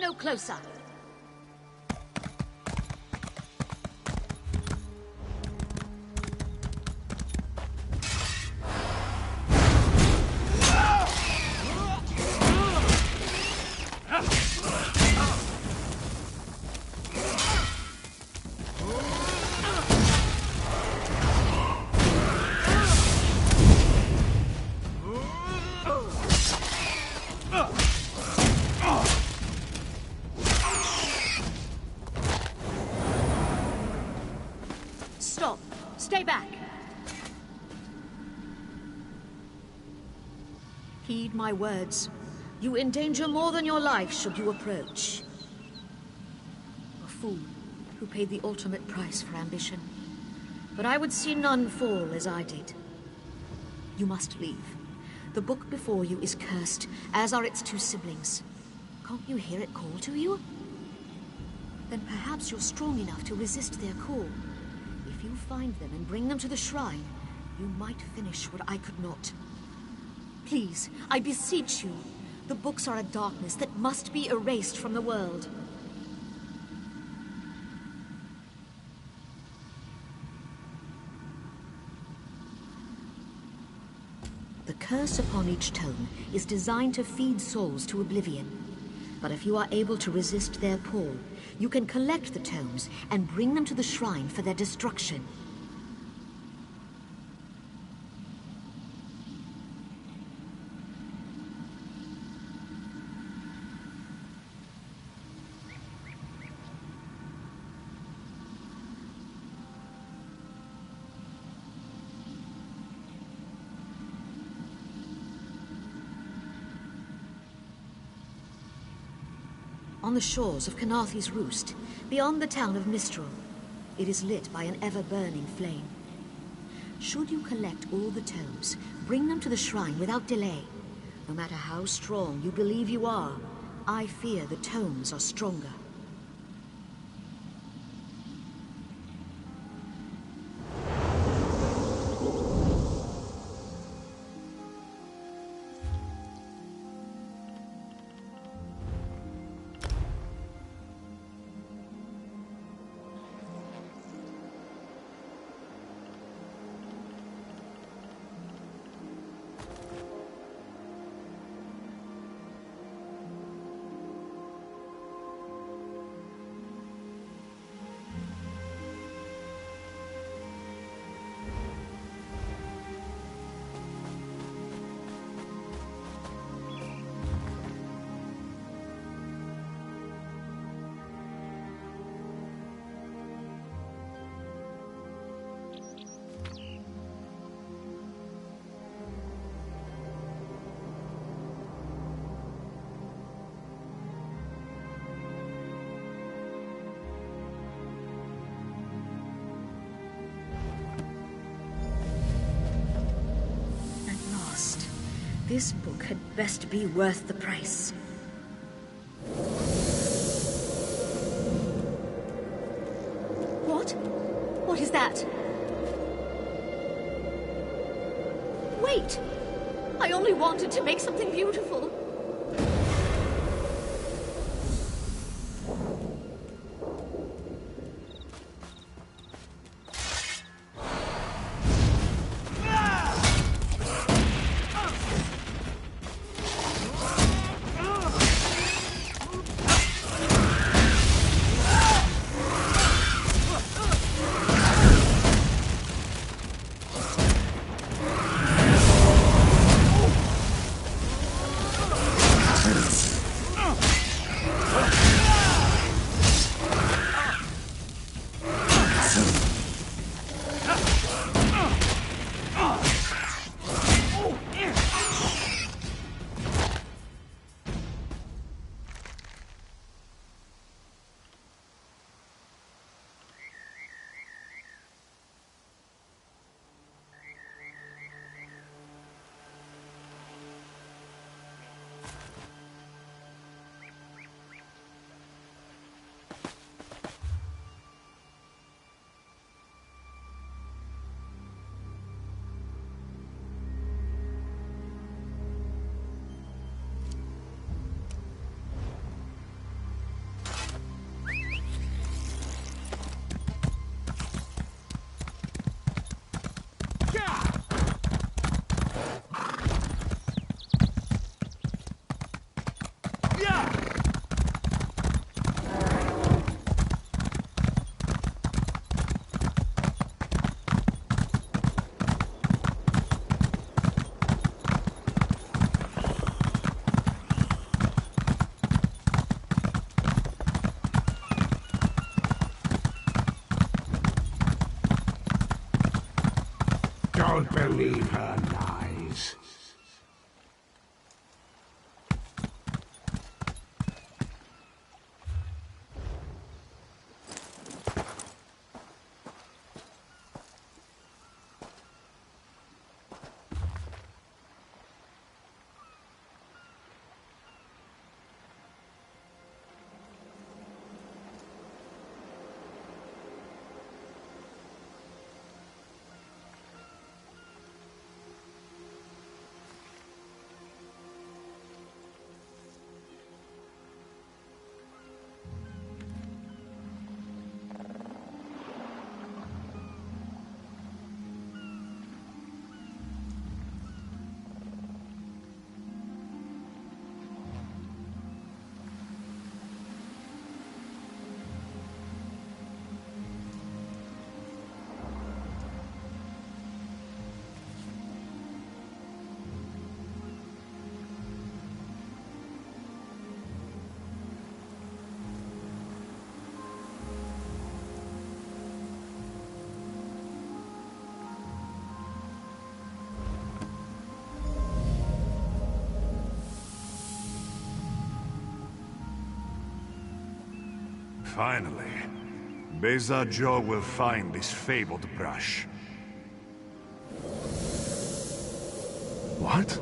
no closer. Stop. Stay back. Heed my words. You endanger more than your life should you approach. A fool who paid the ultimate price for ambition. But I would see none fall as I did. You must leave. The book before you is cursed, as are its two siblings. Can't you hear it call to you? Then perhaps you're strong enough to resist their call. If you find them and bring them to the shrine, you might finish what I could not. Please, I beseech you. The books are a darkness that must be erased from the world. The curse upon each tome is designed to feed souls to oblivion. But if you are able to resist their pull, you can collect the tomes and bring them to the shrine for their destruction. On the shores of Canarthi's Roost, beyond the town of Mistral, it is lit by an ever-burning flame. Should you collect all the tomes, bring them to the shrine without delay. No matter how strong you believe you are, I fear the tomes are stronger. This book had best be worth the price. What? What is that? Wait! I only wanted to make something beautiful. don't believe her lies. Finally, Beza Joe will find this fabled brush. What?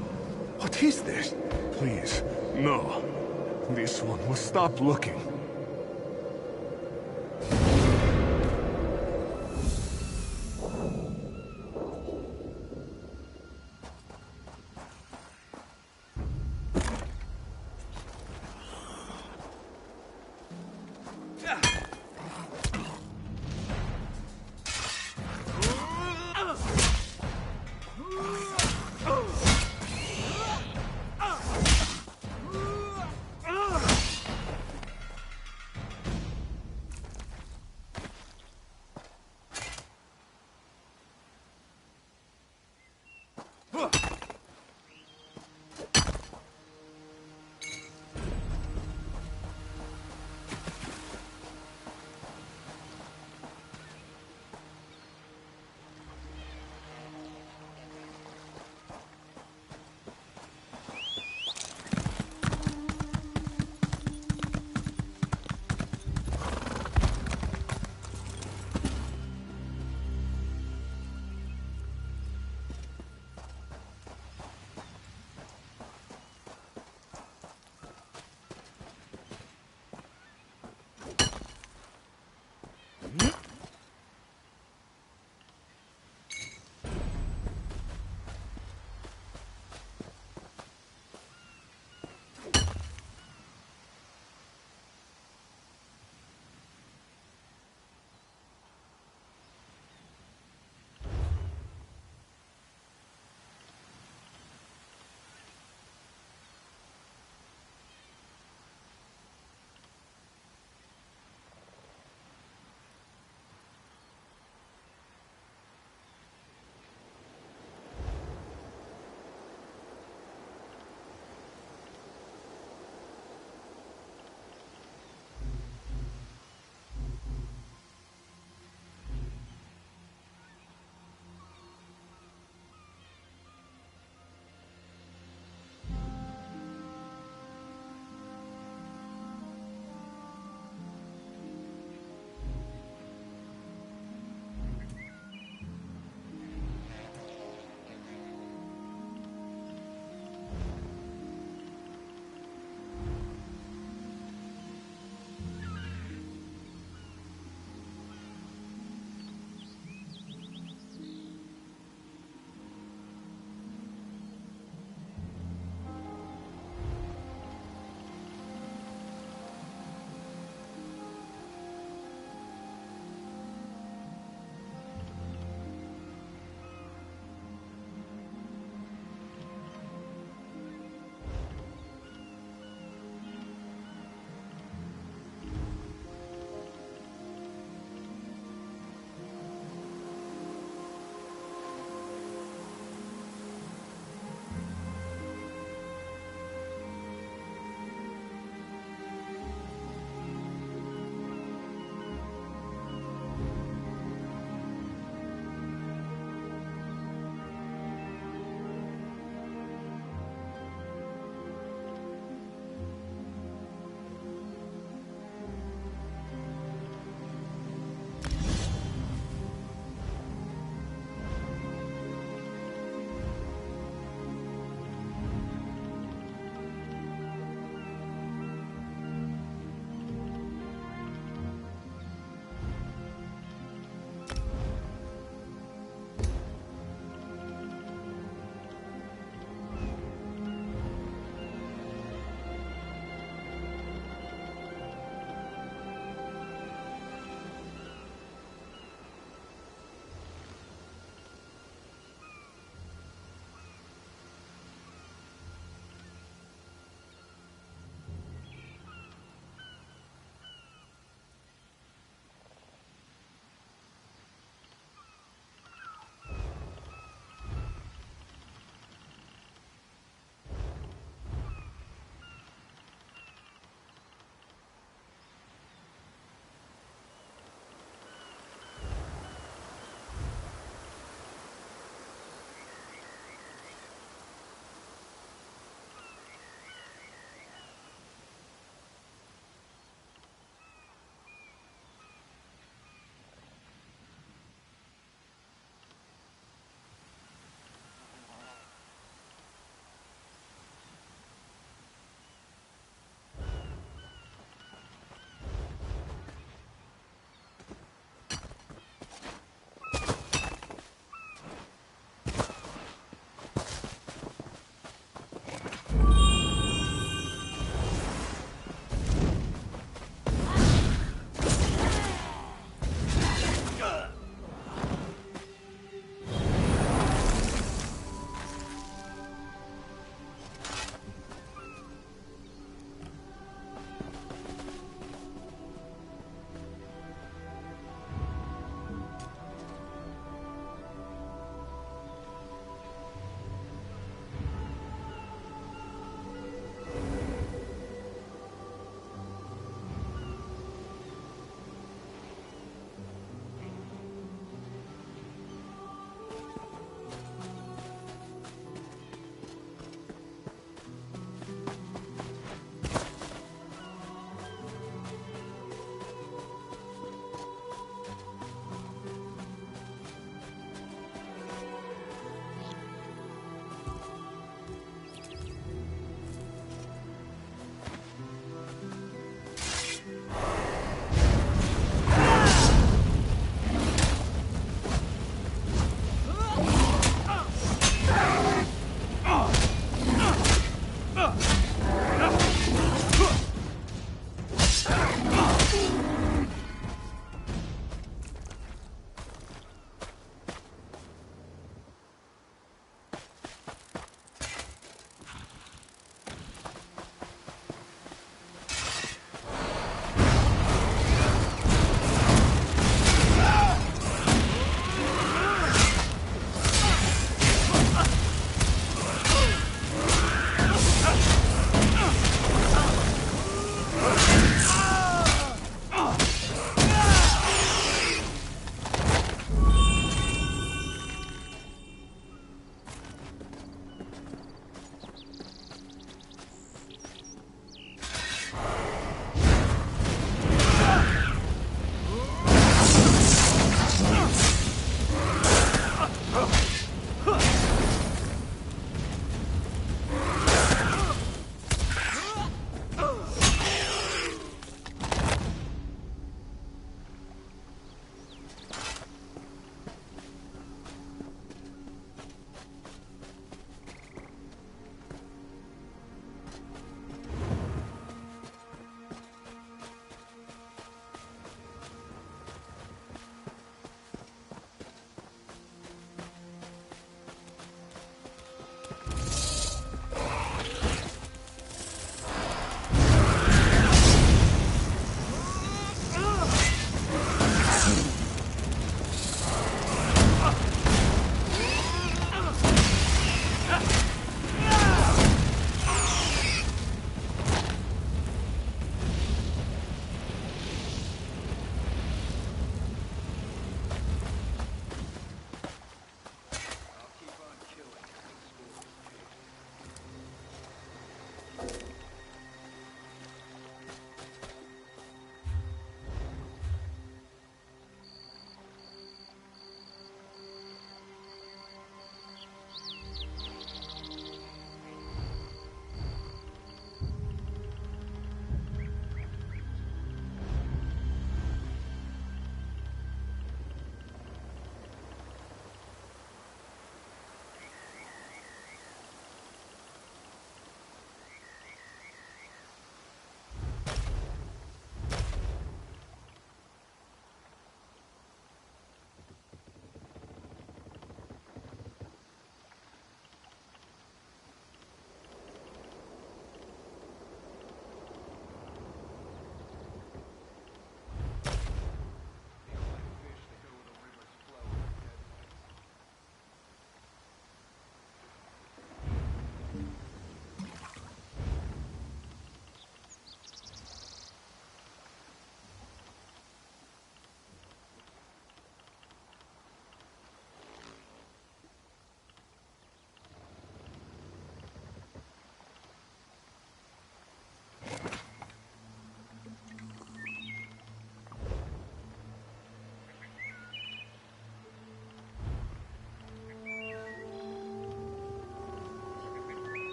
What is this? Please, no. This one will stop looking.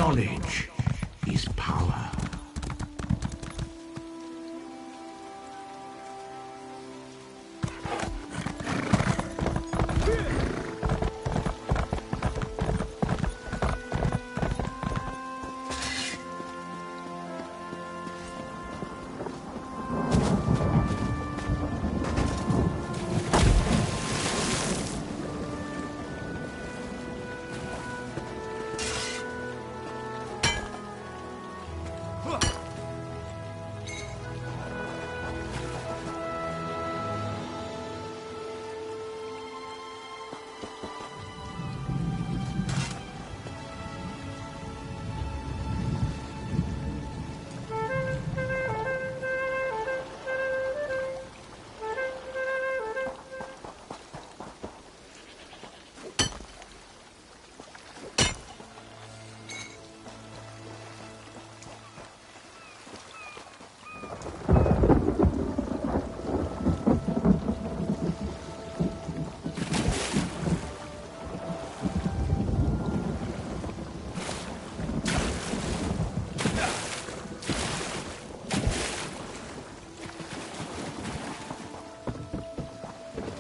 Knowledge is power.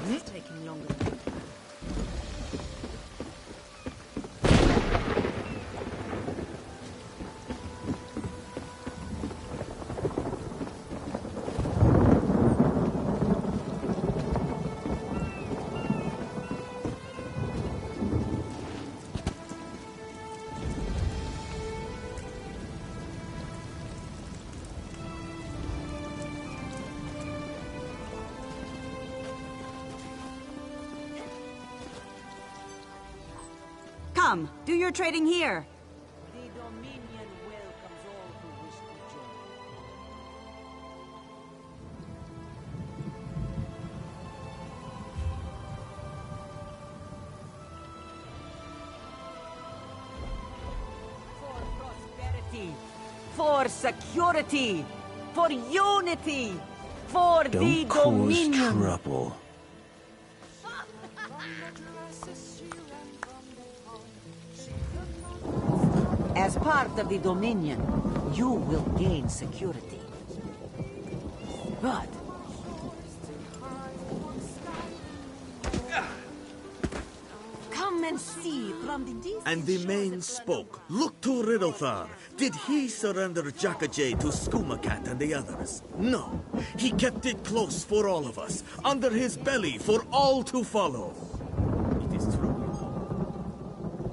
It's taking longer. Come, do your trading here. The Dominion welcomes all who wish to join. For prosperity, for security, for unity, for the Don't cause Dominion. trouble. As part of the Dominion, you will gain security. But come and see from the distance. And the man spoke. Look to Riddlethar. Did he surrender Jackajay to Skumacat and the others? No. He kept it close for all of us, under his belly for all to follow. It is true.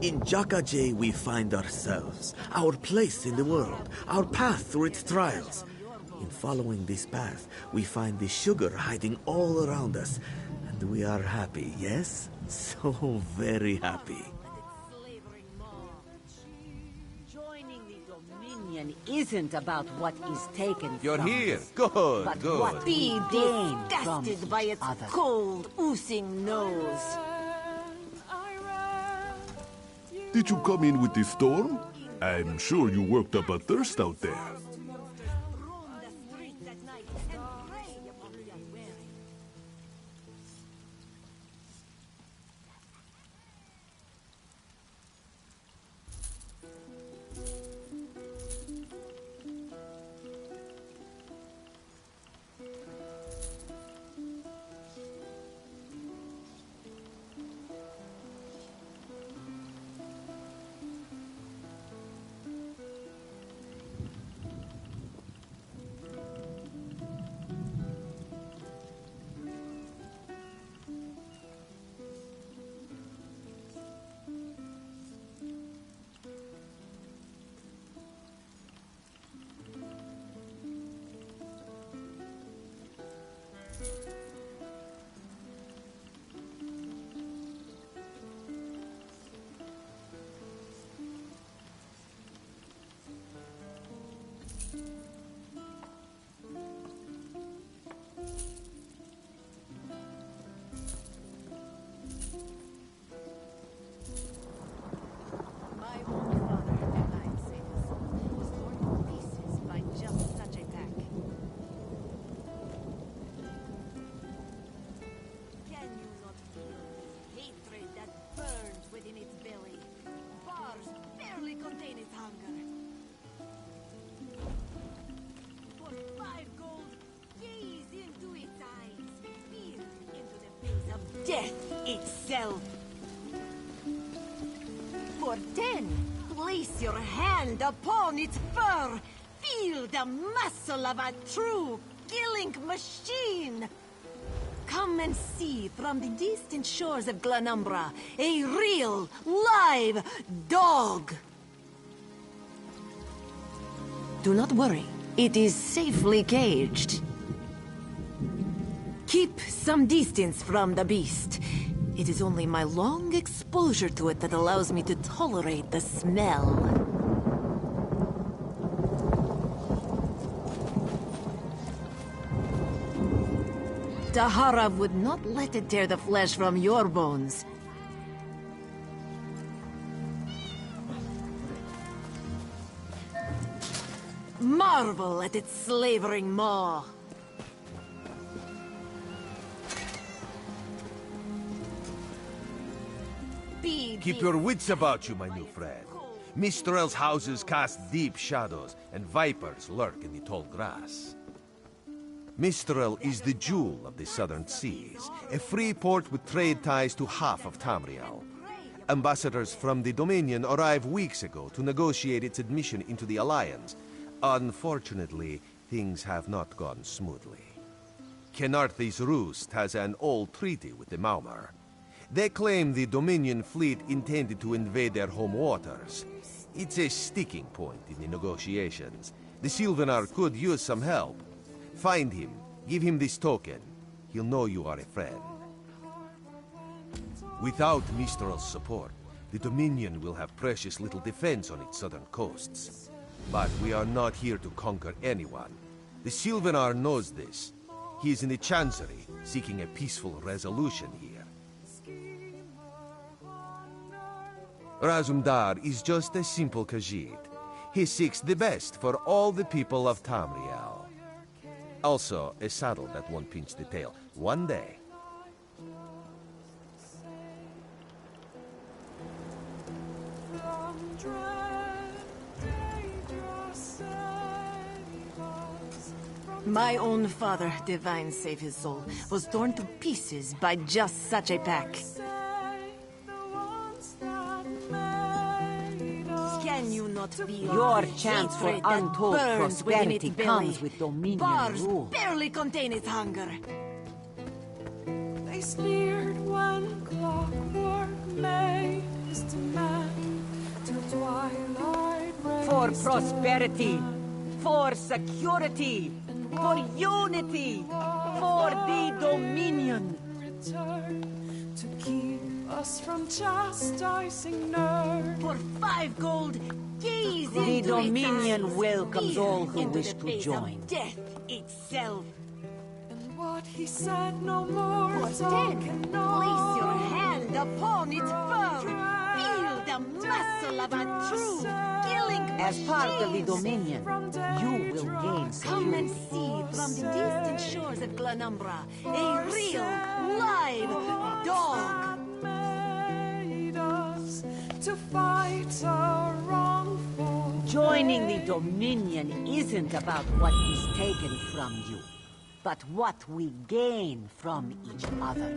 In Jackajay we find ourselves, our place in the world, our path through its trials. In following this path, we find the sugar hiding all around us, and we are happy, yes? So very happy. Joining the Dominion isn't about what is taken You're from here. us, Good, but good. what we gain from Disgusted by each its other. cold, oozing nose. Did you come in with the storm? I'm sure you worked up a thirst out there. Roam the streets at night and prey upon the unwary. death itself. For 10, place your hand upon its fur. Feel the muscle of a true killing machine. Come and see from the distant shores of Glanumbra a real, live dog. Do not worry, it is safely caged. Keep some distance from the beast. It is only my long exposure to it that allows me to tolerate the smell. Tahara would not let it tear the flesh from your bones. Marvel at its slavering maw. Keep your wits about you, my new friend. Mistral's houses cast deep shadows, and vipers lurk in the tall grass. Mistral is the jewel of the southern seas, a free port with trade ties to half of Tamriel. Ambassadors from the Dominion arrived weeks ago to negotiate its admission into the Alliance. Unfortunately, things have not gone smoothly. Kenarthi's Roost has an old treaty with the Maumar. They claim the Dominion fleet intended to invade their home waters. It's a sticking point in the negotiations. The Sylvanar could use some help. Find him, give him this token. He'll know you are a friend. Without Mistral's support, the Dominion will have precious little defense on its southern coasts. But we are not here to conquer anyone. The Sylvanar knows this. He is in the Chancery, seeking a peaceful resolution here. Razumdar is just a simple Khajiit. He seeks the best for all the people of Tamriel. Also, a saddle that won't pinch the tail. One day. My own father, divine save his soul, was torn to pieces by just such a pack. Can you not feel Your chance for hatred that untold burns within its prosperity belly? comes with Dominion Bars rule. barely contain its hunger. They sneered when clockwork made his demand till twilight For raised prosperity, for security, for unity, for the Dominion. return to keep us from chastising nerve. For 5 gold, gaze The into Dominion its eyes. welcomes Peer all who into wish the to face join. of death itself. And what he said no more For is all 10, can place your know. hand upon its fur. Feel the muscle of a true killing As part of the machine. Dominion, you will gain Come and security. see from the distant shores of Glanumbra a real, live dog. Made us to fight a wrongful. Joining the Dominion isn't about what is taken from you, but what we gain from each other.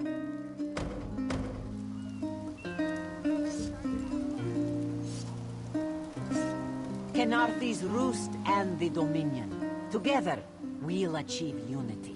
Kenarthi's Roost and the Dominion. Together, we'll achieve unity.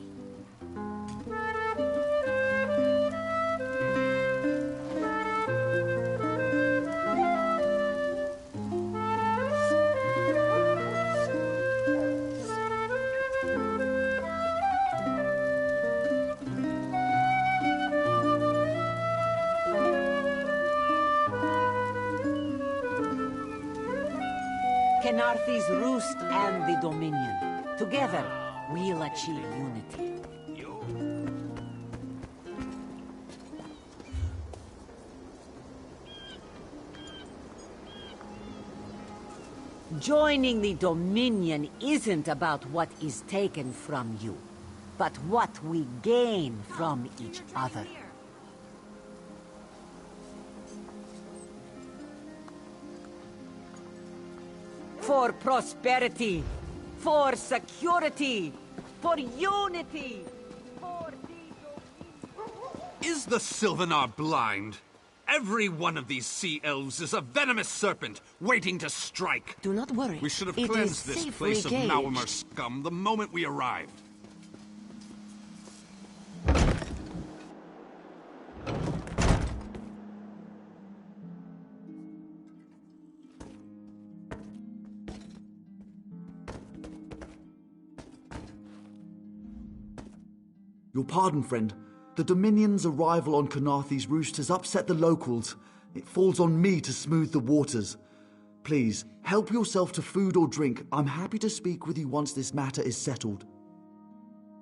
Kenarthi's Roost and the Dominion. Together, we'll achieve unity. Joining the Dominion isn't about what is taken from you, but what we gain from each other. For prosperity, for security, for unity, for the... Is the Sylvanar blind? Every one of these sea elves is a venomous serpent, waiting to strike. Do not worry. We should have It cleansed is this safely place of gauged. Maormer scum the moment we arrived. Your pardon, friend. The Dominion's arrival on Kanathe's roost has upset the locals. It falls on me to smooth the waters. Please, help yourself to food or drink. I'm happy to speak with you once this matter is settled.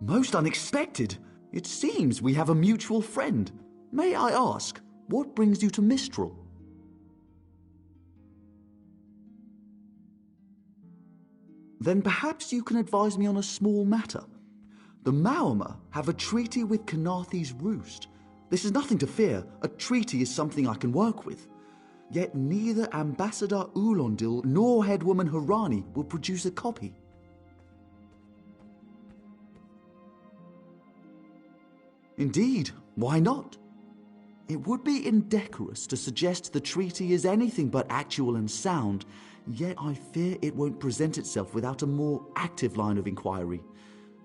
Most unexpected. It seems we have a mutual friend. May I ask, what brings you to Mistral? Then perhaps you can advise me on a small matter. The Maormer have a treaty with Kanathe's roost. This is nothing to fear. A treaty is something I can work with. Yet neither Ambassador Ulondil nor Headwoman Harani will produce a copy. Indeed, why not? It would be indecorous to suggest the treaty is anything but actual and sound, yet I fear it won't present itself without a more active line of inquiry.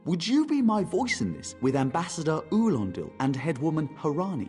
Would you be my voice in this with Ambassador Ulondil and Headwoman Harani?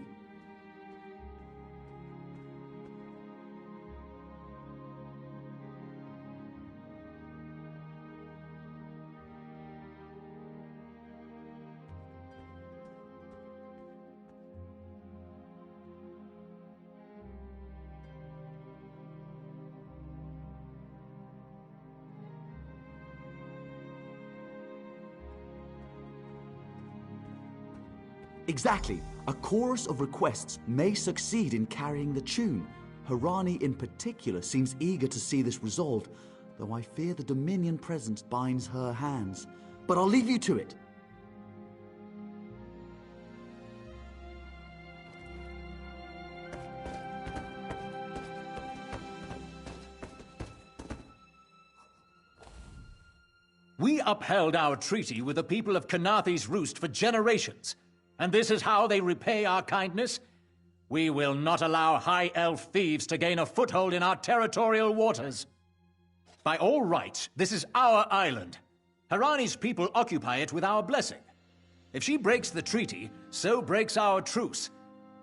Exactly. A chorus of requests may succeed in carrying the tune. Harani in particular seems eager to see this resolved, though I fear the Dominion presence binds her hands. But I'll leave you to it. We upheld our treaty with the people of Kanathe's roost for generations. And this is how they repay our kindness? We will not allow high elf thieves to gain a foothold in our territorial waters. By all rights, this is our island. Harani's people occupy it with our blessing. If she breaks the treaty, so breaks our truce.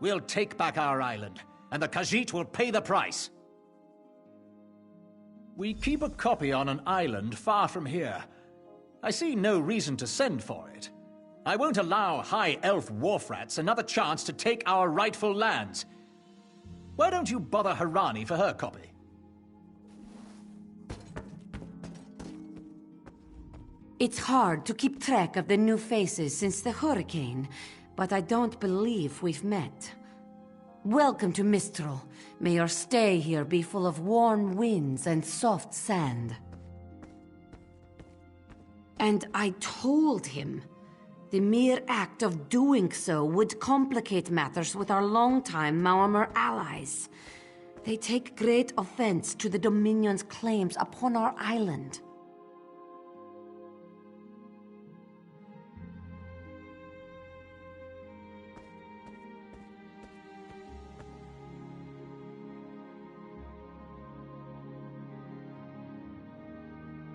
We'll take back our island, and the Khajiit will pay the price. We keep a copy on an island far from here. I see no reason to send for it. I won't allow high elf wharf-rats another chance to take our rightful lands. Why don't you bother Harani for her copy? It's hard to keep track of the new faces since the hurricane, but I don't believe we've met. Welcome to Mistral. May your stay here be full of warm winds and soft sand. And I told him. The mere act of doing so would complicate matters with our longtime Maormer allies. They take great offense to the Dominion's claims upon our island.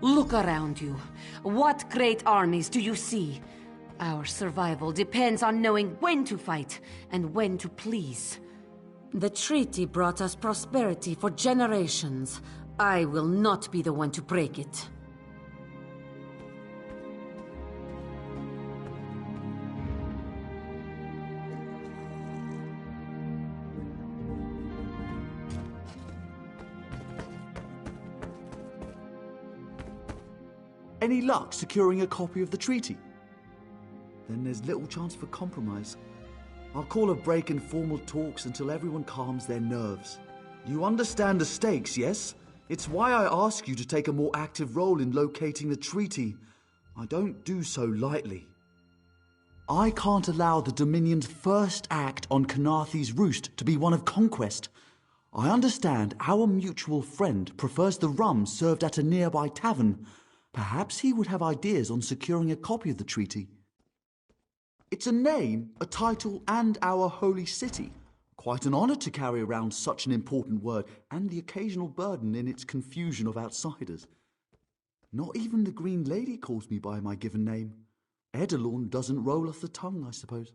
Look around you. What great armies do you see? Our survival depends on knowing when to fight and when to please. The treaty brought us prosperity for generations. I will not be the one to break it. Any luck securing a copy of the treaty? Then there's little chance for compromise. I'll call a break in formal talks until everyone calms their nerves. You understand the stakes, yes? It's why I ask you to take a more active role in locating the treaty. I don't do so lightly. I can't allow the Dominion's first act on Kanathe's roost to be one of conquest. I understand our mutual friend prefers the rum served at a nearby tavern. Perhaps he would have ideas on securing a copy of the treaty. It's a name, a title, and our holy city. Quite an honor to carry around such an important word, and the occasional burden in its confusion of outsiders. Not even the Green Lady calls me by my given name. Edelorn doesn't roll off the tongue, I suppose.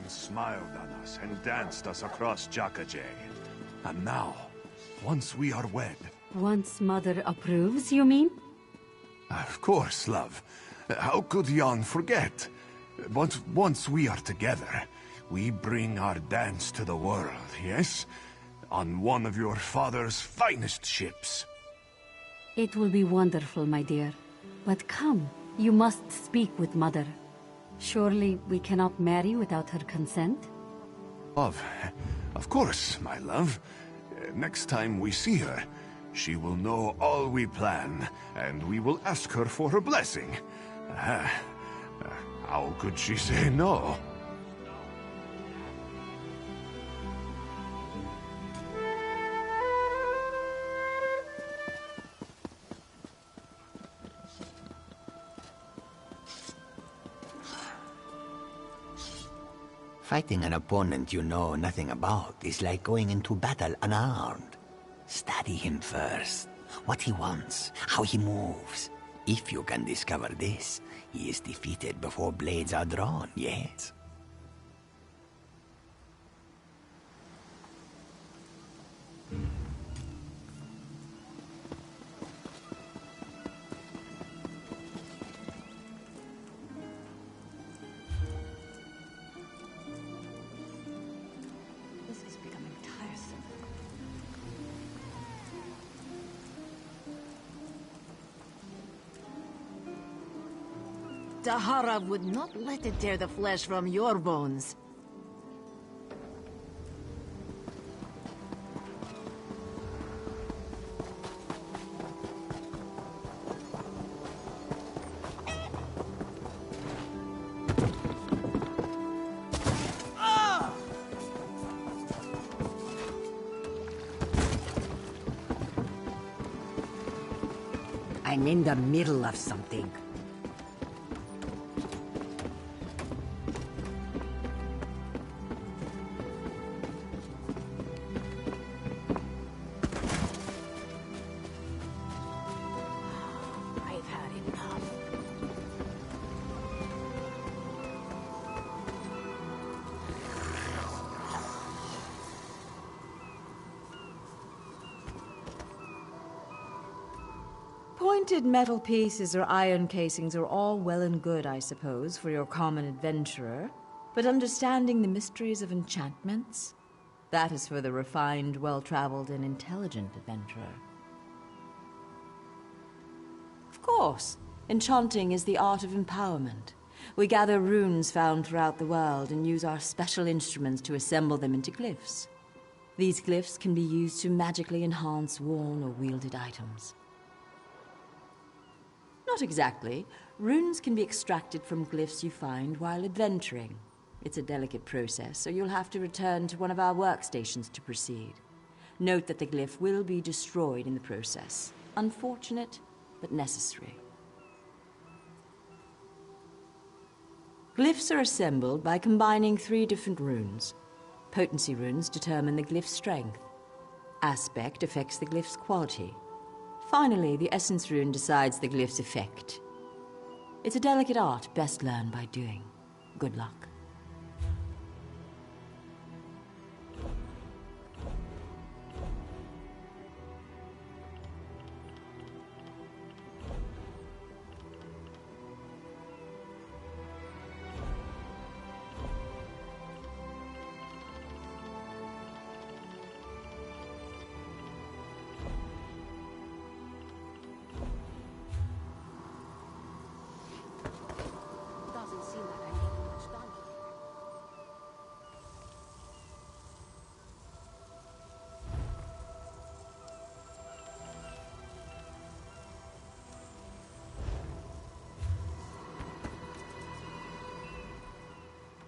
Smiled on us and danced us across Jakajay. And now, once we are wed... Once Mother approves, you mean? Of course, love. How could Jan forget? But once we are together, we bring our dance to the world, yes? On one of your father's finest ships. It will be wonderful, my dear. But come, you must speak with Mother. Surely we cannot marry without her consent? Of course, my love. Next time we see her, she will know all we plan, and we will ask her for her blessing. How could she say no? Fighting an opponent you know nothing about is like going into battle unarmed. Study him first. What he wants, how he moves. If you can discover this, he is defeated before blades are drawn, yes? Tahara would not let it tear the flesh from your bones. I'm in the middle of something. Pointed metal pieces or iron casings are all well and good, I suppose, for your common adventurer. But understanding the mysteries of enchantments? That is for the refined, well-traveled, and intelligent adventurer. Of course, enchanting is the art of empowerment. We gather runes found throughout the world and use our special instruments to assemble them into glyphs. These glyphs can be used to magically enhance worn or wielded items. Not exactly. Runes can be extracted from glyphs you find while adventuring. It's a delicate process, so you'll have to return to one of our workstations to proceed. Note that the glyph will be destroyed in the process. Unfortunate, but necessary. Glyphs are assembled by combining 3 different runes. Potency runes determine the glyph's strength. Aspect affects the glyph's quality. Finally, the essence rune decides the glyph's effect. It's a delicate art best learned by doing. Good luck.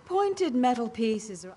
Pointed metal pieces are...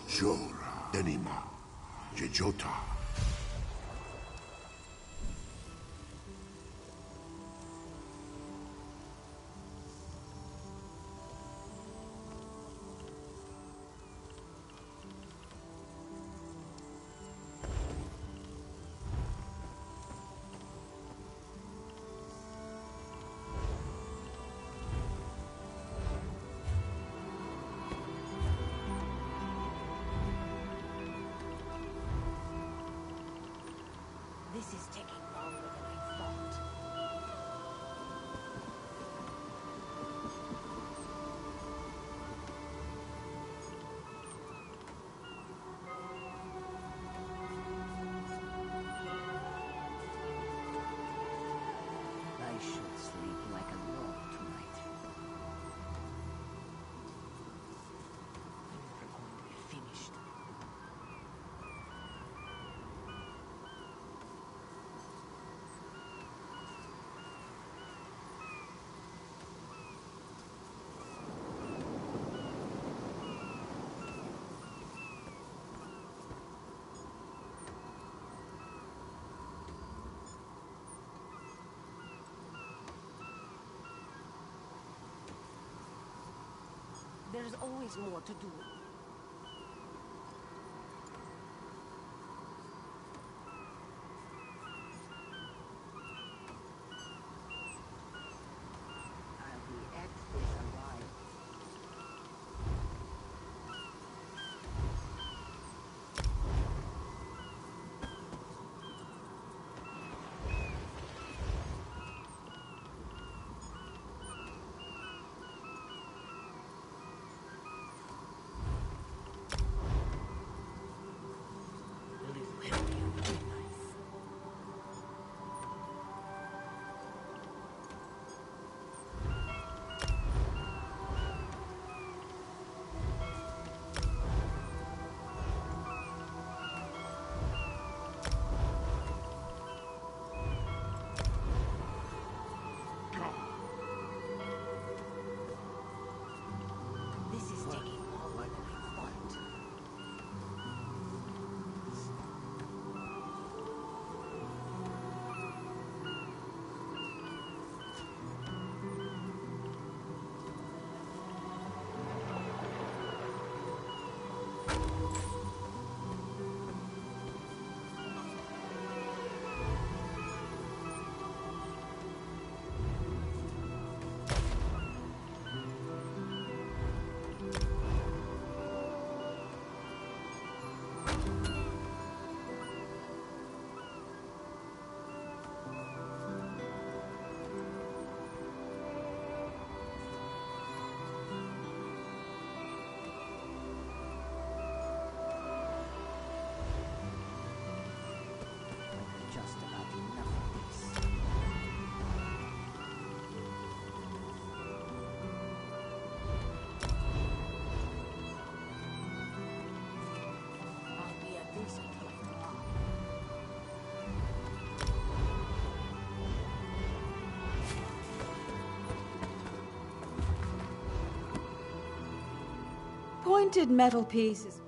Jor, Denima, Jejota. This is taking longer than I thought. I should sleep like a log tonight. We're going to be finished. There's always more to do. I'll be at this alive. pointed metal piece is...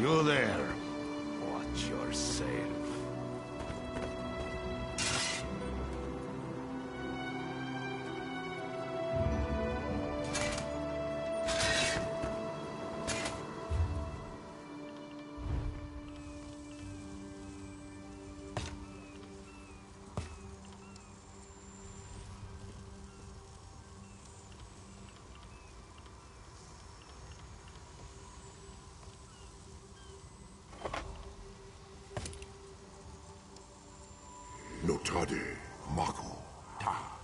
You there. Watch yourself. Notade, Mako, Ta.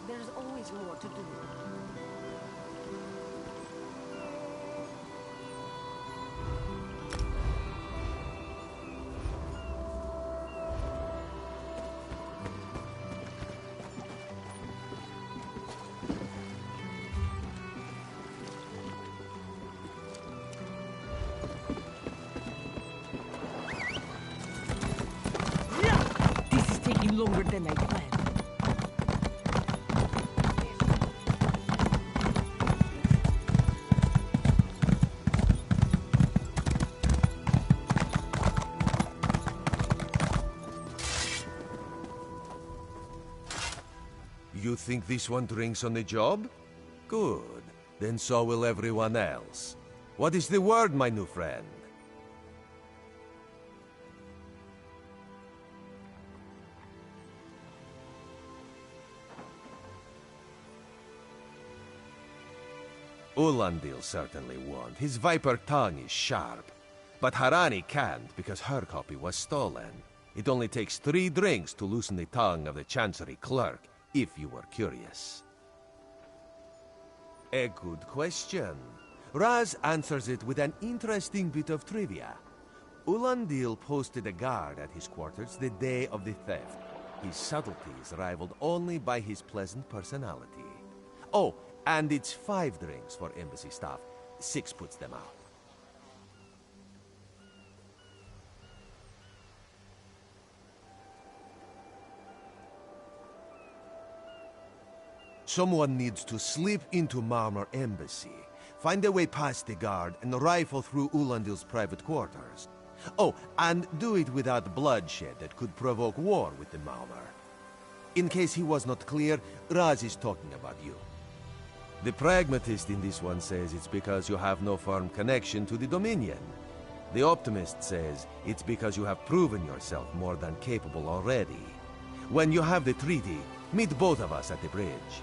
There's always more to do. taking longer than I planned. You think this one drinks on the job? Good. Then so will everyone else. What is the word, my new friend? Ulandil certainly won't. His viper tongue is sharp. But Harani can't because her copy was stolen. It only takes 3 drinks to loosen the tongue of the Chancery clerk, if you were curious. A good question. Raz answers it with an interesting bit of trivia. Ulandil posted a guard at his quarters the day of the theft. His subtlety is rivaled only by his pleasant personality. Oh, and it's 5 drinks for embassy staff. 6 puts them out. Someone needs to slip into Marmor Embassy, find a way past the guard, and rifle through Ulandil's private quarters. Oh, and do it without bloodshed that could provoke war with the Marmor. In case he was not clear, Raz is talking about you. The pragmatist in this one says it's because you have no firm connection to the Dominion. The optimist says it's because you have proven yourself more than capable already. When you have the treaty, meet both of us at the bridge.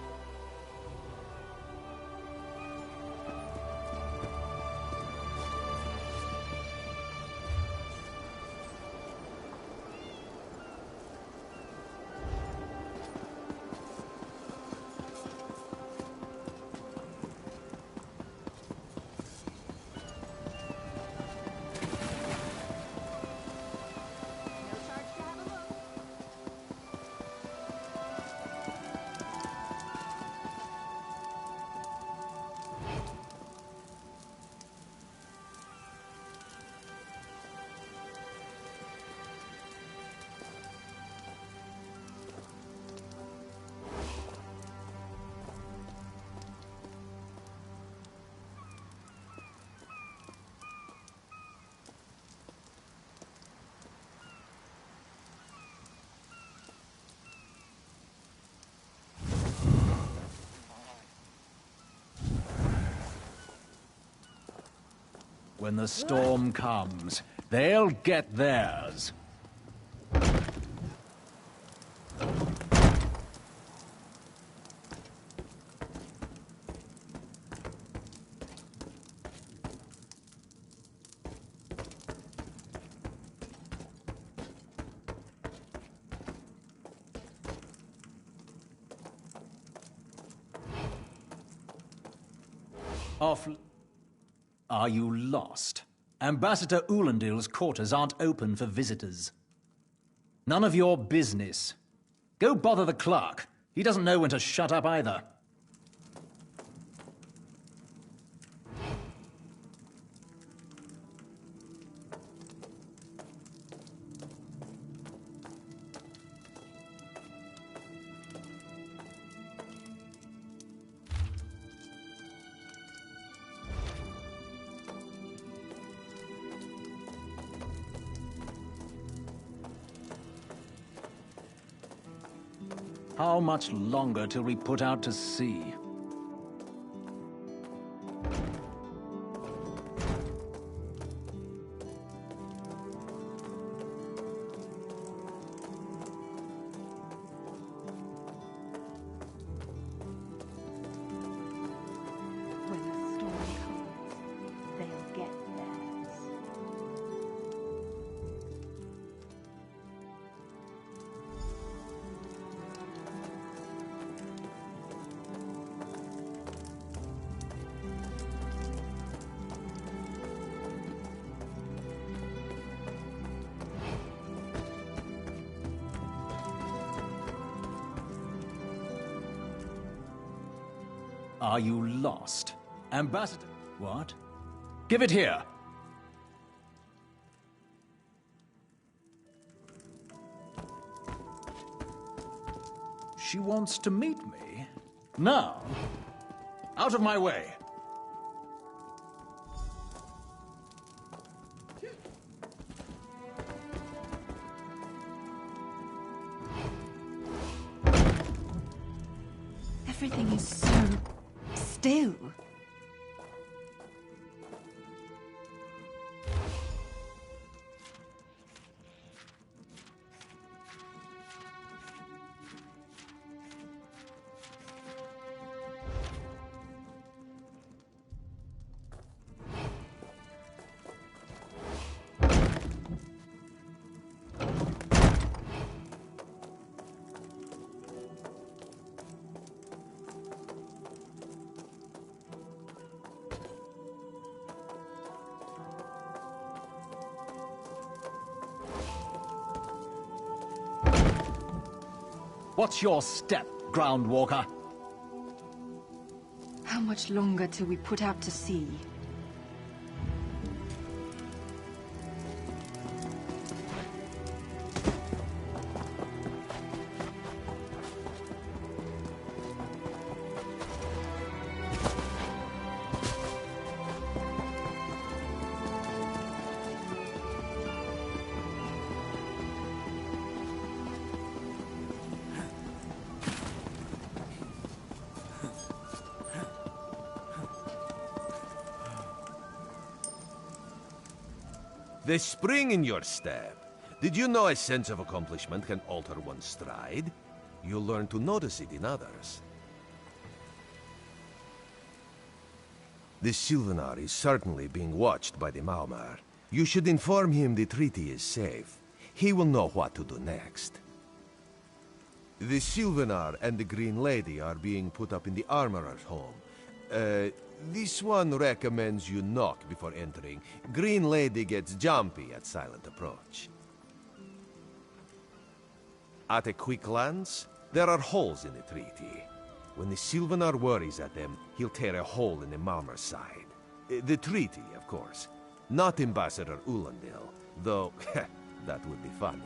When the storm comes, they'll get theirs. Are you lost? Ambassador Ulandil's quarters aren't open for visitors. None of your business. Go bother the clerk. He doesn't know when to shut up either. How much longer till we put out to sea? When the storm comes, they'll get theirs. Are you lost? Ambassador... What? Give it here! she wants to meet me. Now, out of my way. Everything is so still. What's your step, Groundwalker? How much longer till we put out to sea? The spring in your step. Did you know a sense of accomplishment can alter one's stride? You'll learn to notice it in others. The Sylvanar is certainly being watched by the Maumar. You should inform him the treaty is safe. He will know what to do next. The Sylvanar and the Green Lady are being put up in the Armorer's home. This one recommends you knock before entering. Green Lady gets jumpy at silent approach. At a quick glance, there are holes in the treaty. When the Sylvanar worries at them, he'll tear a hole in the Malmer's side. The treaty, of course. Not Ambassador Ulandil, though that would be funny.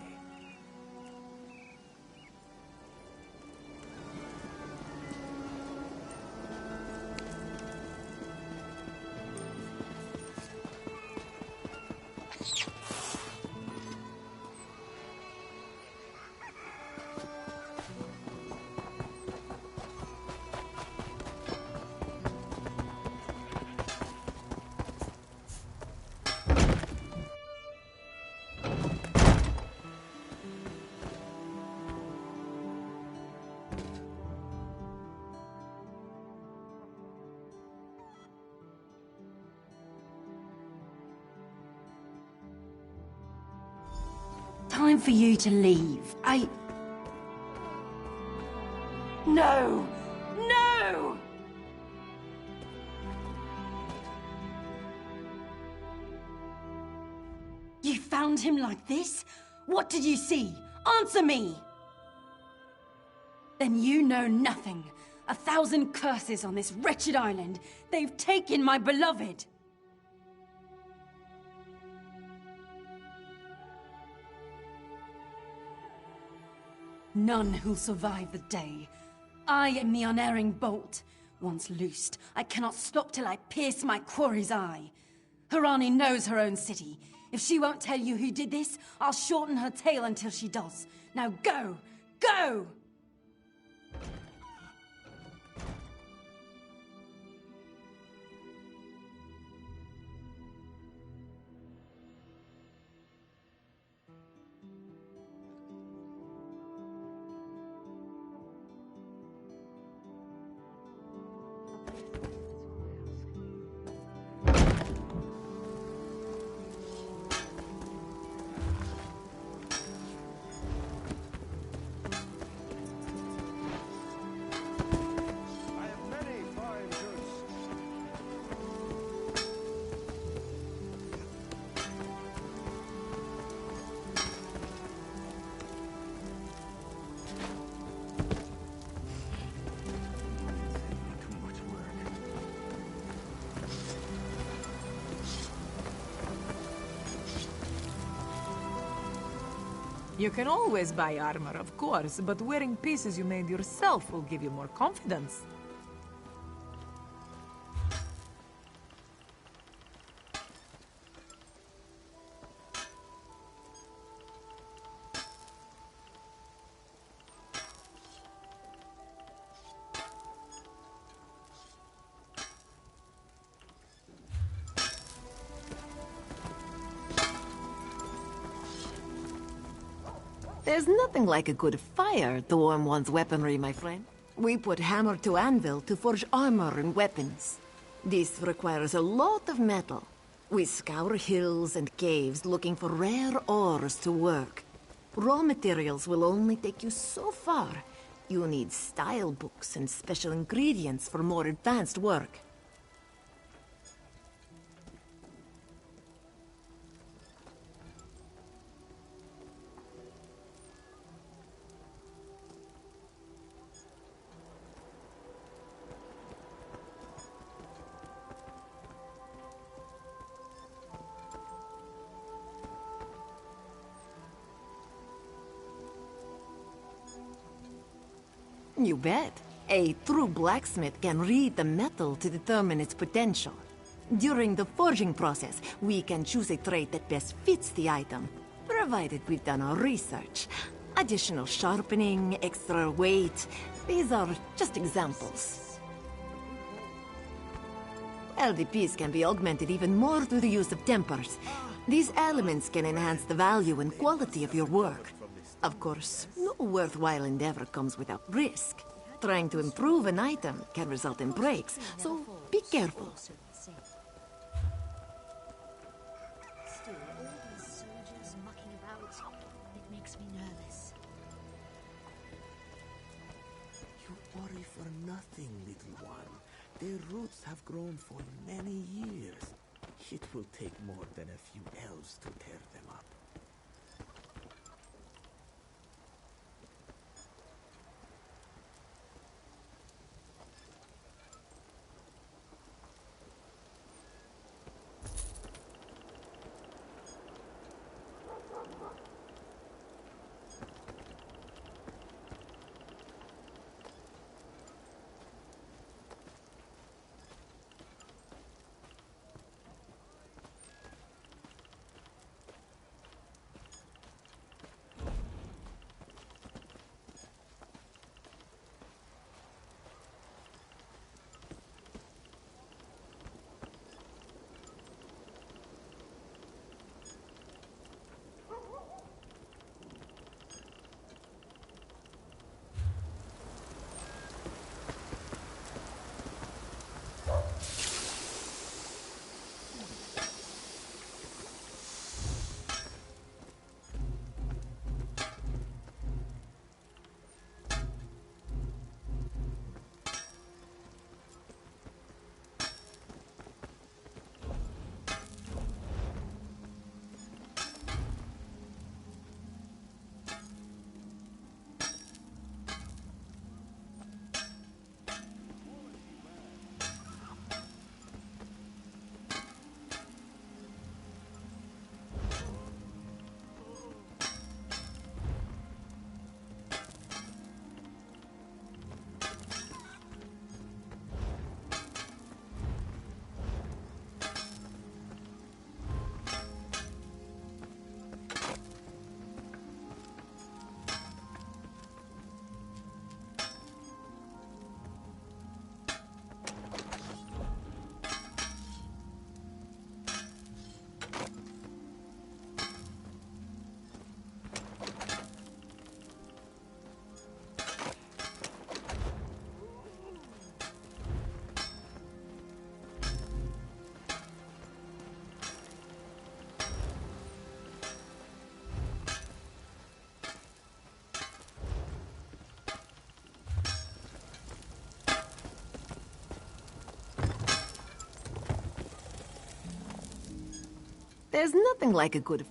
Time for you to leave. No! No! You found him like this? What did you see? Answer me! Then you know nothing. 1,000 curses on this wretched island. They've taken my beloved. None who'll survive the day. I am the unerring bolt. Once loosed, I cannot stop till I pierce my quarry's eye. Harani knows her own city. If she won't tell you who did this, I'll shorten her tale until she does. Now go! Go! You can always buy armor, of course, but wearing pieces you made yourself will give you more confidence. There's nothing like a good fire to warm one's weaponry, my friend. We put hammer to anvil to forge armor and weapons. This requires a lot of metal. We scour hills and caves looking for rare ores to work. Raw materials will only take you so far. You need style books and special ingredients for more advanced work. You bet. A true blacksmith can read the metal to determine its potential. During the forging process, we can choose a trade that best fits the item, provided we've done our research. Additional sharpening, extra weight, these are just examples. LDPs can be augmented even more through the use of tempers. These elements can enhance the value and quality of your work. Of course, no worthwhile endeavor comes without risk. Trying to improve an item can result in breaks, so be careful. Still, all these soldiers mucking about, it makes me nervous. You worry for nothing, little one. Their roots have grown for many years. It will take more than a few elves to tear them up. There's nothing like a good...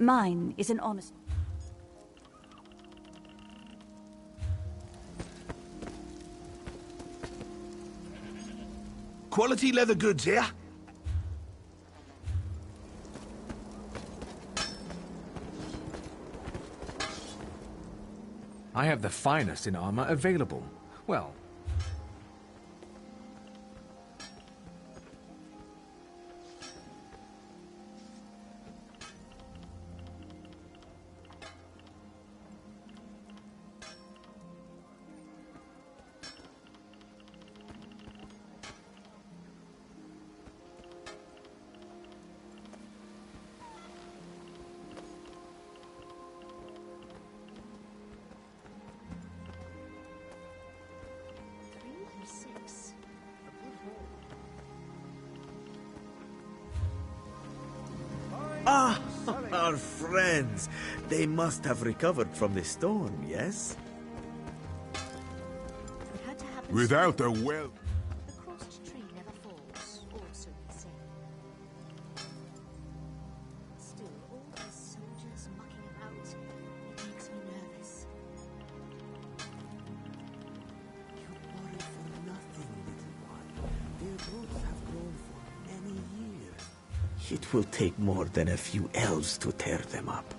Mine is an honest... Quality leather goods here? I have the finest in armor available. Well, Ah, our friends. They must have recovered from the storm, yes? Without a well... The crossed tree never falls, also they say. Still, all these soldiers mucking about, it makes me nervous. You worry for nothing, little one. Their roots have grown for many years. It will take more than a few elves to tear them up.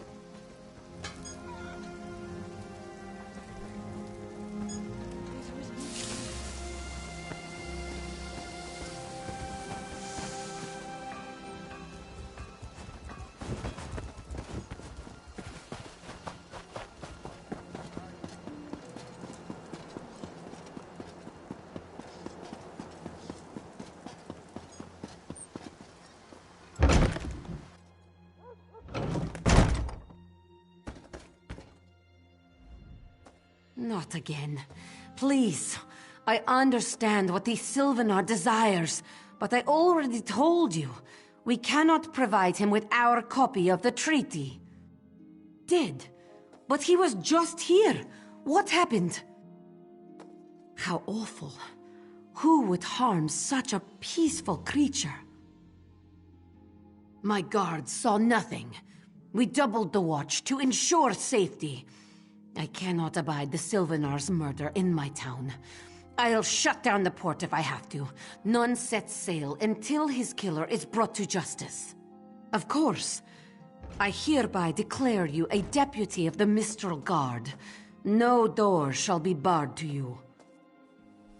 Not again. Please. I understand what the Sylvanar desires, but I already told you. We cannot provide him with our copy of the treaty. Did. But he was just here. What happened? How awful. Who would harm such a peaceful creature? My guards saw nothing. We doubled the watch to ensure safety. I cannot abide the Sylvanar's murder in my town. I'll shut down the port if I have to. None sets sail until his killer is brought to justice. Of course. I hereby declare you a deputy of the Mistral Guard. No door shall be barred to you.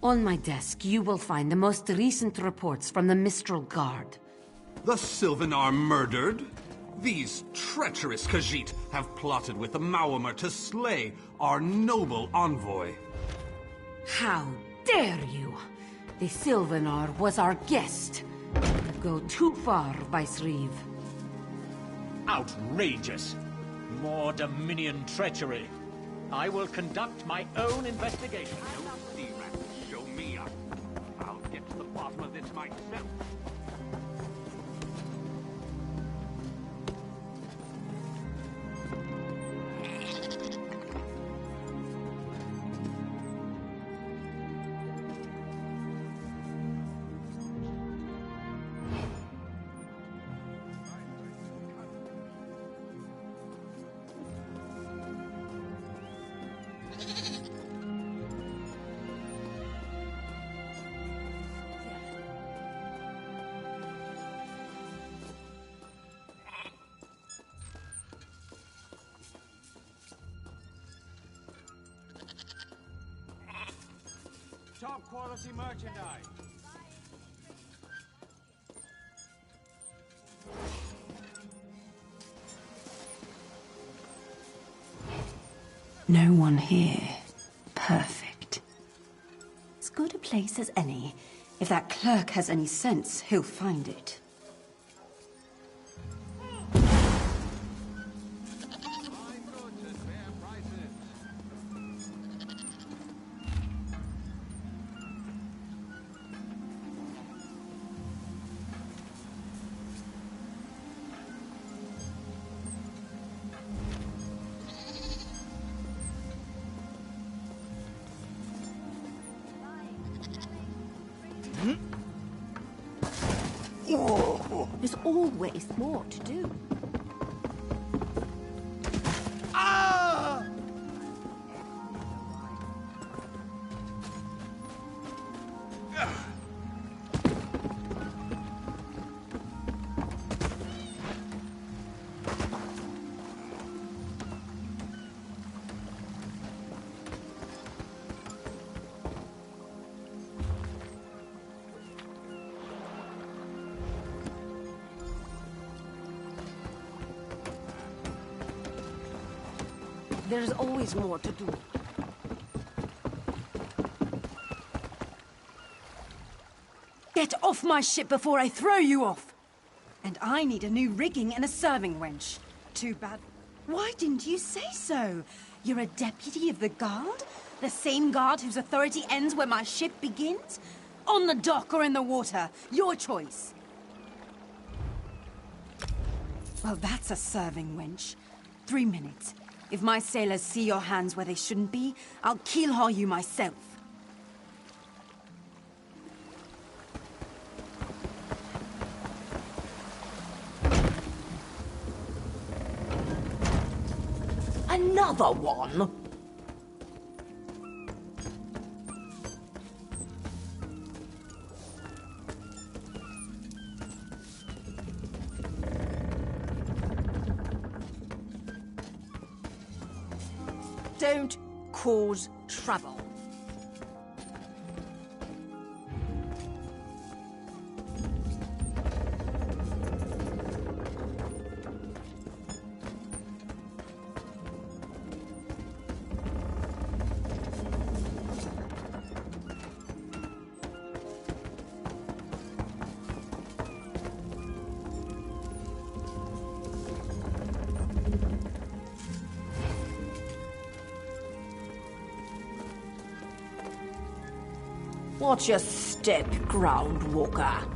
On my desk, you will find the most recent reports from the Mistral Guard. The Sylvanar murdered? These treacherous Khajiit have plotted with the Maormer to slay our noble envoy. How dare you! The Sylvanar was our guest. You go too far, Vice-Reeve. Outrageous! More Dominion treachery. I will conduct my own investigation. Show me up. I'll get to the bottom of this myself. Top quality merchandise. No one here. Perfect. As good a place as any. If that clerk has any sense, he'll find it. There's always more to do. There's always more to do. Get off my ship before I throw you off! And I need a new rigging and a serving wench. Too bad. Why didn't you say so? You're a deputy of the guard? The same guard whose authority ends where my ship begins? On the dock or in the water? Your choice. Well, that's a serving wench. 3 minutes. If my sailors see your hands where they shouldn't be, I'll keel-haul you myself. Another one? Don't cause trouble. Watch your step, groundwalker.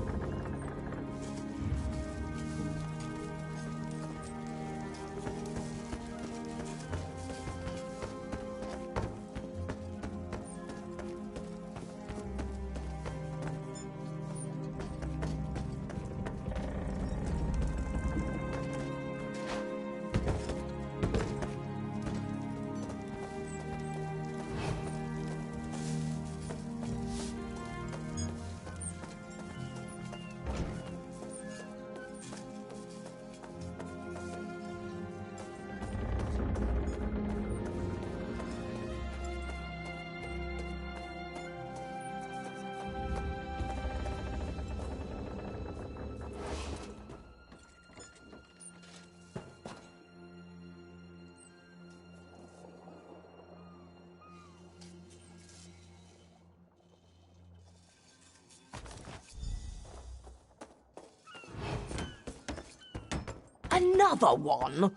Another one?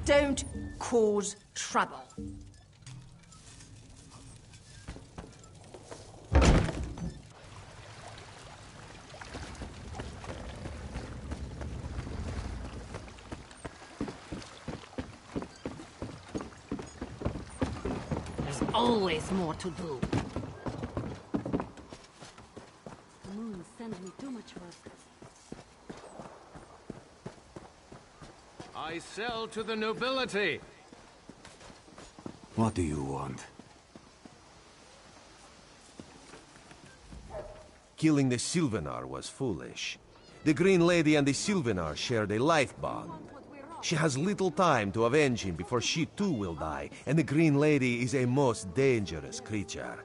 Don't cause trouble. Always more to do. The moon sends me too much work. I sell to the nobility. What do you want? Killing the Sylvanar was foolish. The Green Lady and the Sylvanar shared a life bond. She has little time to avenge him before she too will die, and the Green Lady is a most dangerous creature.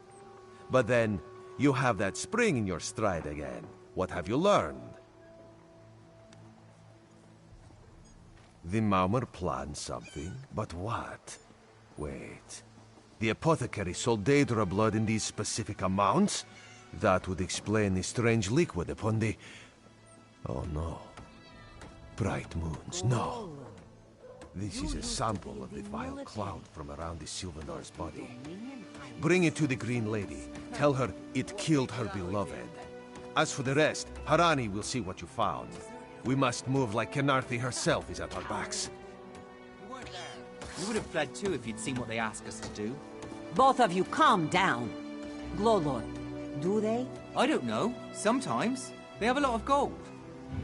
But then, you have that spring in your stride again. What have you learned? The Maumar planned something, but what? Wait. The apothecary sold Daedra blood in these specific amounts? That would explain the strange liquid upon the... Oh no. Bright moons, no. This is a sample of the vile cloud from around the Sylvanar's body. Bring it to the Green Lady. Tell her it killed her beloved. As for the rest, Harani will see what you found. We must move like Kenarthi herself is at our backs. You would have fled too if you'd seen what they ask us to do. Both of you calm down. Glowlord, do they? I don't know. Sometimes. They have a lot of gold.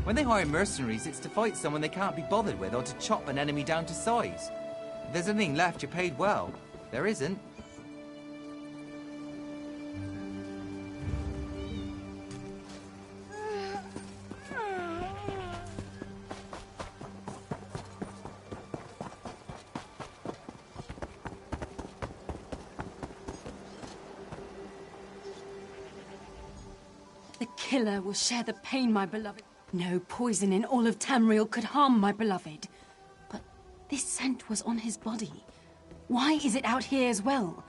When they hire mercenaries, it's to fight someone they can't be bothered with or to chop an enemy down to size. If there's anything left, you're paid well. There isn't. killer will share the pain, my beloved. No poison in all of Tamriel could harm my beloved. But this scent was on his body. Why is it out here as well?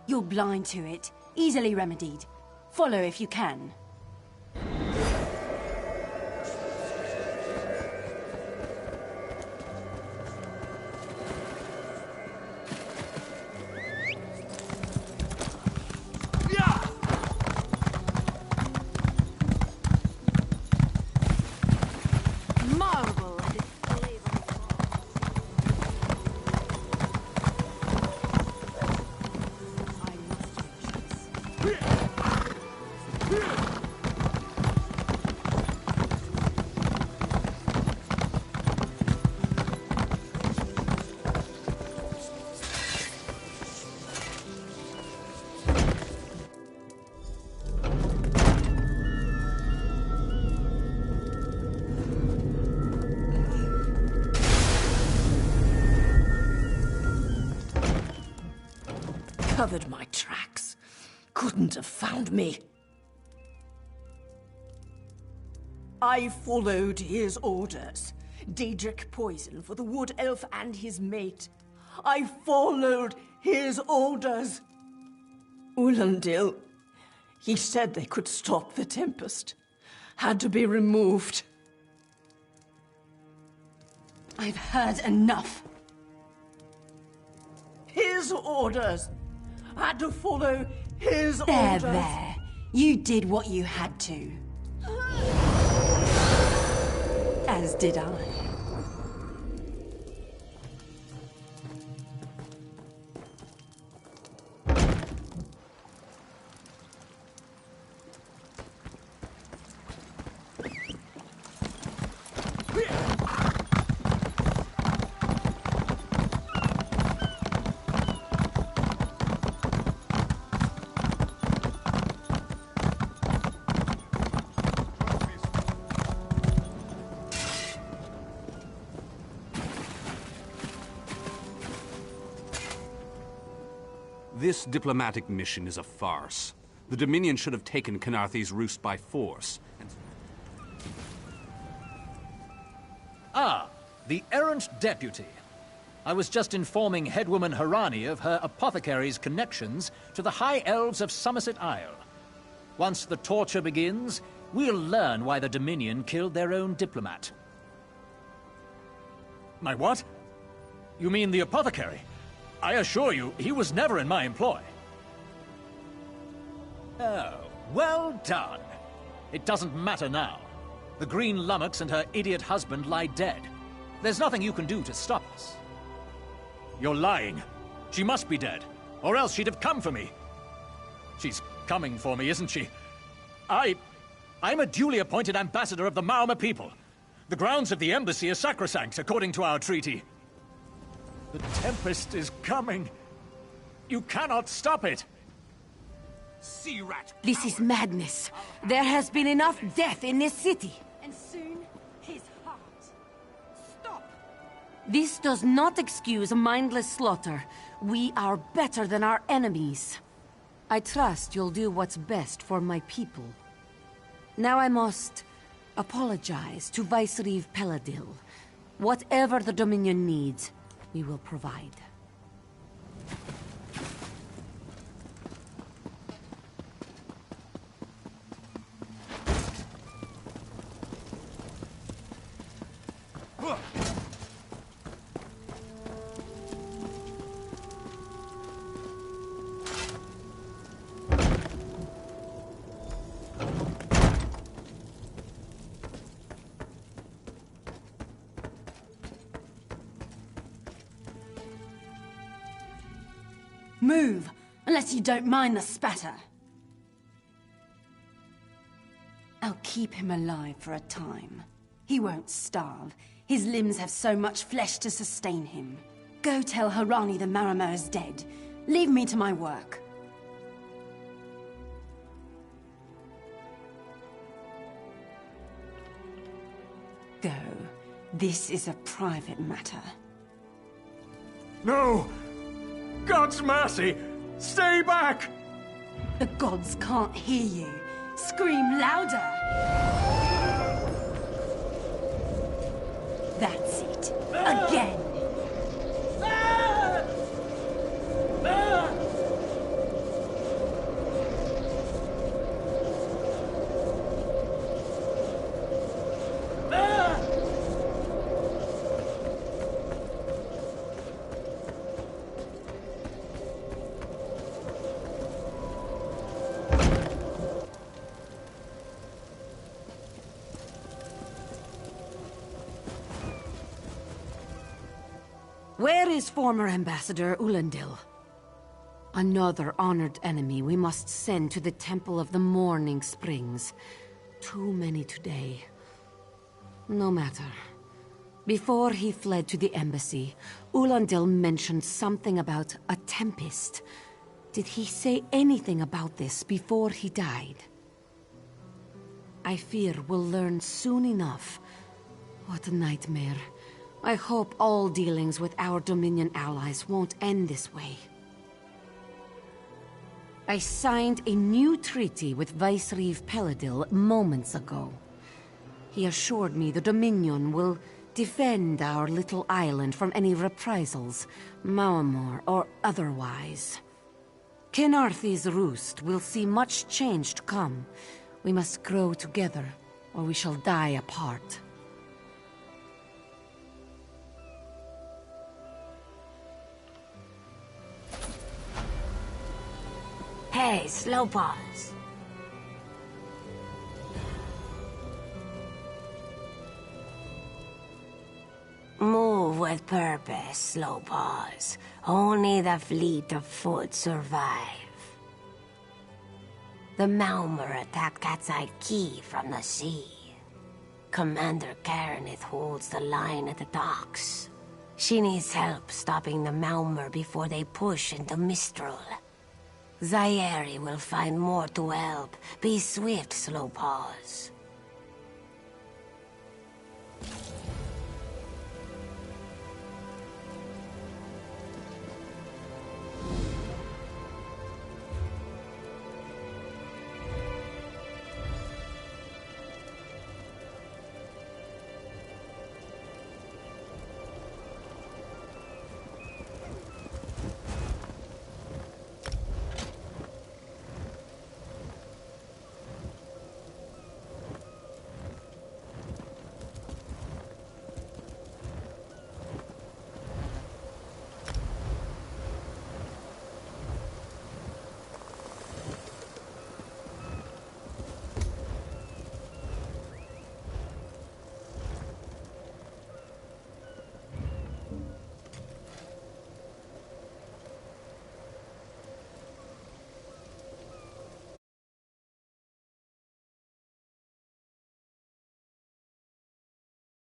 You're blind to it. Easily remedied. Follow if you can. Covered my tracks. Couldn't have found me. I followed his orders. Daedric poison for the wood elf and his mate. I followed his orders. Ulandil, he said they could stop the Tempest. Had to be removed. I've heard enough. His orders. Had to follow his orders. There. You did what you had to. As did I. This diplomatic mission is a farce. The Dominion should have taken Khenarthi's roost by force. Ah, the errant deputy. I was just informing Headwoman Harani of her apothecary's connections to the High Elves of Somerset Isle. Once the torture begins, we'll learn why the Dominion killed their own diplomat. My what? You mean the apothecary? I assure you, he was never in my employ. Oh, well done. It doesn't matter now. The Green Lummox and her idiot husband lie dead. There's nothing you can do to stop us. You're lying. She must be dead, or else she'd have come for me. She's coming for me, isn't she? I'm a duly appointed ambassador of the Maormer people. The grounds of the embassy are sacrosanct, according to our treaty. The Tempest is coming. You cannot stop it. Sea rat. This is madness. There has been enough death in this city. And soon, his heart. Stop! This does not excuse mindless slaughter. We are better than our enemies. I trust you'll do what's best for my people. Now I must apologize to Vicereeve Peladil. Whatever the Dominion needs, we will provide. Move, unless you don't mind the spatter. I'll keep him alive for a time. He won't starve. His limbs have so much flesh to sustain him. Go tell Harani the Maormer is dead. Leave me to my work. Go. This is a private matter. No! God's mercy! Stay back! The gods can't hear you. Scream louder! That's it. Again! Where is former Ambassador Ulandil? Another honored enemy we must send to the Temple of the Morning Springs. Too many today. No matter. Before he fled to the embassy, Ulandil mentioned something about a tempest. Did he say anything about this before he died? I fear we'll learn soon enough. What a nightmare. I hope all dealings with our Dominion allies won't end this way. I signed a new treaty with Vicereeve Peladil moments ago. He assured me the Dominion will defend our little island from any reprisals, Maamor or otherwise. Kenarthi's roost will see much change to come. We must grow together, or we shall die apart. Hey, Slowpaws. Move with purpose, Slowpaws. Only the fleet of foot survive. The Maumur attacked Cat's Eye Key from the sea. Commander Karenith holds the line at the docks. She needs help stopping the Maumur before they push into Mistral. Zairi will find more to help. Be swift, Slowpaws.